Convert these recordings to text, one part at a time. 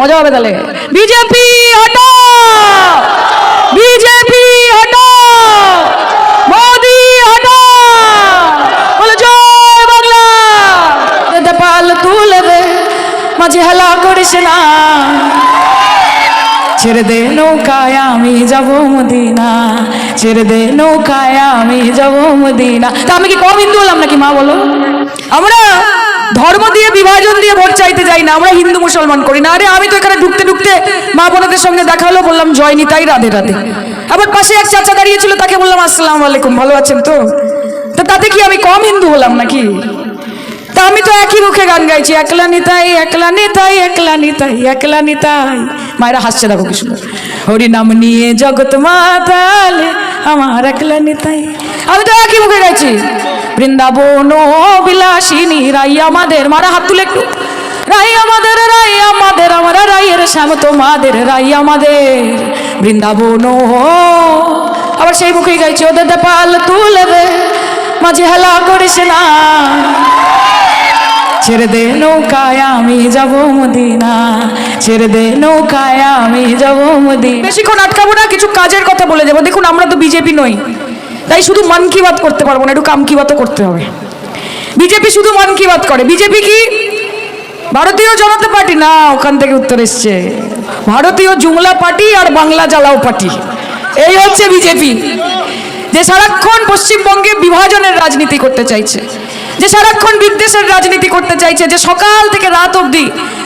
মজা হবে তাহলে। বিজেপি হটো, বিজেপি হটো, মোদি হটো, বলে জয় বাংলা। পাল তুলে দে, মাঝে হেলা করিস না, ছেড়ে দে নৌকায় আমি যাব মদিনা, ছেড়ে দে নৌকায় আমি যাব মদিনা। তা আমি কি কম হিন্দু হলাম নাকি মা বলো? আমরা ধর্ম দিয়ে বিভাজন দিয়ে ভোট চাইতে যাই না, আমরা হিন্দু মুসলমান করি না। আরে আমি তো এখানে ঢুকতে ঢুকতে মা বোনদের সঙ্গে দেখা হলো, বললাম জয় নিতাই, রাধে রাধে। আবার পাশে এক চাচা দাঁড়িয়েছিল, তাকে বললাম আসসালামু আলাইকুম, ভালো আছেন তো? তা তাতে কি আমি কম হিন্দু হলাম নাকি? তা আমি তো একই মুখে গান গাইছি, একলা নিতাই, একলা নিতাই, একলা নিতাই, একলা নিতাই। মায়েরা হাসছে দেখো কি সুন্দর। হরি নাম নিয়ে জগৎ মাতালে আমার একলা নিতাই। আমি তো একই মুখে গাইছি। বৃন্দাবন বিলাসিনী রাই আমাদের, মারা হাত তুলে একটু, রাই আমাদের, রাই আমাদের, আমরা রাইয়ের শ্যাম তোমাদের, রাই আমাদের বৃন্দাবন। আবার সেই মুখেই গাইছি, ওদের পাল তুলে দে, মাঝে হেলা করিস না, ছেড়ে দে নৌকায় আমি যাব মদিনা, ছেড়ে দে নৌকায় আমি যাব মদিনা। বেশিক্ষণ আটকাবো না, কিছু কাজের কথা বলে যাবো। দেখুন আমরা তো বিজেপি নই, তাই শুধু মন কি বাত করতে পারবো না, একটু কাম কি বাতও করতে হবে। বিজেপি শুধু মন কি বাত করে। বিজেপি কি ভারতীয় জনতা পার্টি না, ওখান থেকে উত্তর এসছে, ভারতীয় জুমলা পার্টি আর বাংলা জ্বালাও পার্টি। এই হচ্ছে বিজেপি, যে সারাক্ষণ পশ্চিমবঙ্গে বিভাজনের রাজনীতি করতে চাইছে, যে সারাক্ষণ বিদ্বেষের রাজনীতি করতে চাইছে, যে সকাল থেকে রাত অবধি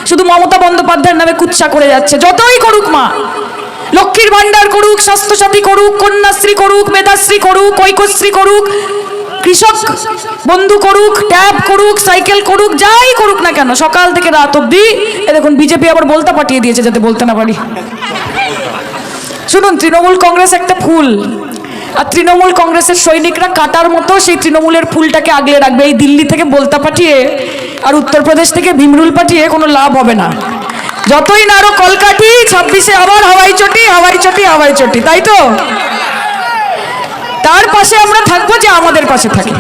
শুধু মমতা বন্দ্যোপাধ্যায়ের নামে কুৎসা করে যাচ্ছে। যতই করুক মা, লক্ষ্মীর ভান্ডার করুক, স্বাস্থ্যসাথী করুক, কন্যাশ্রী করুক, মেধাশ্রী করুক, ঐক্যশ্রী করুক, কৃষক বন্ধু করুক, ট্যাব করুক, সাইকেল করুক, যাই করুক না কেন, সকাল থেকে রাত অবধি। এ দেখুন বিজেপি আবার বলতে পাঠিয়ে দিয়েছে যাতে বলতে না পারি। শুনুন, তৃণমূল কংগ্রেস একটা ফুল, আর তৃণমূল কংগ্রেসের সৈনিকরা কাটার মতো সেই তৃণমূলের ফুলটাকে আগলে রাখবে। এই দিল্লি থেকে বলতা পাঠিয়ে আর উত্তরপ্রদেশ থেকে ভীমরুল পাঠিয়ে কোনো লাভ হবে না। যতই না আরো কলকাঠি, 26-এ আবার হাওয়াই চটি, হাওয়াই চটি, হাওয়াই চটি, তাই তো? তার পাশে আমরা থাকবো, যে আমাদের পাশে থাকে।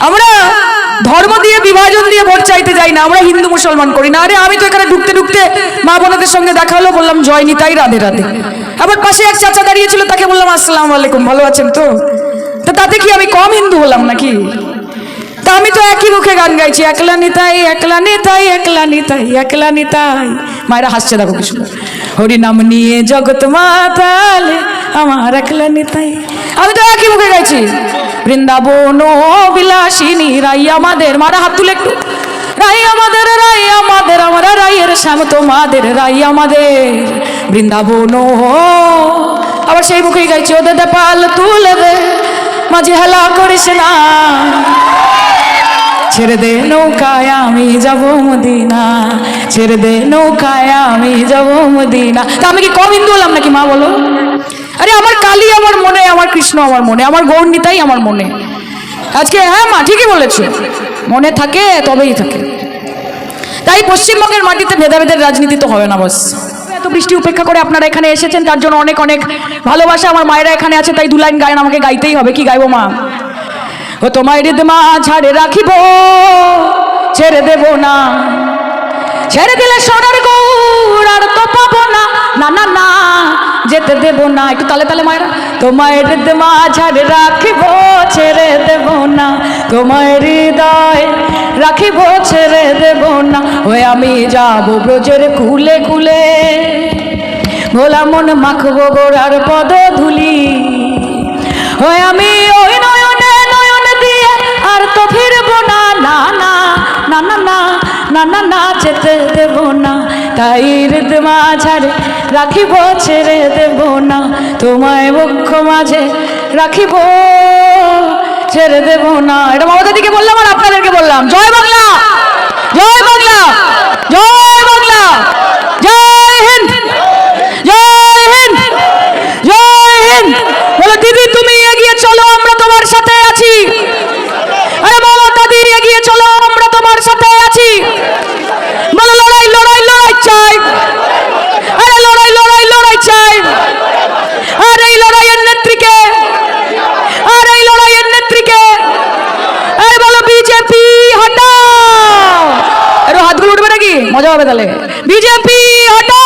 আমরা ধর্ম দিয়ে বিভাজন দিয়ে ভোট চাইতে যাই না, আমরা হিন্দু মুসলমান করি না। আরে আমি তো এখানে ঢুকতে ঢুকতে মা বোনদের সঙ্গে দেখা হলো, বললাম জয় নিতাই, রাধে রাধে। আবার পাশে এক চাচা দাঁড়িয়েছিল, তাকে বললাম আসসালামু আলাইকুম, ভালো আছেন তো? তা তাতে কি আমি কম হিন্দু হলাম নাকি? তা আমি তো একই মুখে গান গাইছি, একলা নিতাই, একলা নিতাই, একলা নিতাই, একলা নিতাই। মায়েরা হাসছে দেখো কি সুন্দর। হরি নাম নিয়ে জগৎ মাতালে আমার একলা নিতাই। আমি তো একই মুখে গাইছি, বৃন্দাবন বিলাসিনী রাই আমাদের, মারা হাত তুলে একটু, রাই আমাদের, রাই আমাদের, আমরা রাইয়ের শ্যাম তোমাদের, রাই আমাদের বৃন্দাবন। আবার সেই মুখেই গাইছি, ওদের পাল তুলে দে, মাঝে হেলা করিস না, ছেড়ে দে নৌকায় আমি যাব মদিনা, ছেড়ে দে নৌকায় আমি যাব মদিনা। তা আমি কি কম হিন্দু হলাম নাকি মা বলো? আরে আমার কালী আমার মনে, আমার কৃষ্ণ আমার মনে, আমার গৌর নিতাই আমার মনে। আজকে হ্যাঁ মা ঠিকই বলেছো, মনে থাকে তবেই থাকে। তাই পশ্চিমবঙ্গের মাটিতে ভেদাভেদের রাজনীতি তো হবে না। বস এত বৃষ্টি উপেক্ষা করে আপনারা এখানে এসেছেন, তার জন্য অনেক অনেক ভালোবাসা। আমার মায়েরা এখানে আছে, তাই 2 লাইন গান আমাকে গাইতেই হবে। কি গাইবো মা? ও তোমায় হৃদ মা ছাড়ে রাখিব, ছেড়ে দেব না, ছেড়ে দিলে সোনার গৌর আর তো পাবো না, না না না যেতে দেব না। একটু তালে তালে মায়েরা। তোমায় হৃদ মা ছাড়ে রাখিব, ছেড়ে দেব না, তোমায় হৃদয় রাখিব, ছেড়ে দেব না। ওই আমি যাব ব্রজের কুলে কুলে, ভোলা মন মাখবো গোড়ার পদ ধুলি। ওই আমি ওই নয়নে নয়ন দিয়ে আর তো ফিরবো না, না না না না না না না না যেতে দেব না। তাই হৃদ মাঝারে রাখিব, ছেড়ে দেব না, তোমায় বক্ষ মাঝে রাখিব, ছেড়ে দেব না। এটা মমতাদিকে বললাম আর আপনাদেরকে বললাম। জয় বাংলা, জয় বাংলা, জয় বাংলা, জয় হিন্দ, জয় হিন্দ, জয় হিন্দ। বলে দিদি তুমি এগিয়ে চলো, আমরা তোমার সাথে আছি। আরে মমতা দিদি এগিয়ে চলো, আমরা তোমার সাথে আছি। বলো লড়াই লড়াই লড়াই চাই, আরে লড়াই লড়াই লড়াই চাই। আর এই লড়াইয়ের নেত্রীকে, আর এই লড়াইয়ের নেত্রীকে, আরে বলো বিজেপি মজা হবে তাহলে। বিজেপি হটাও।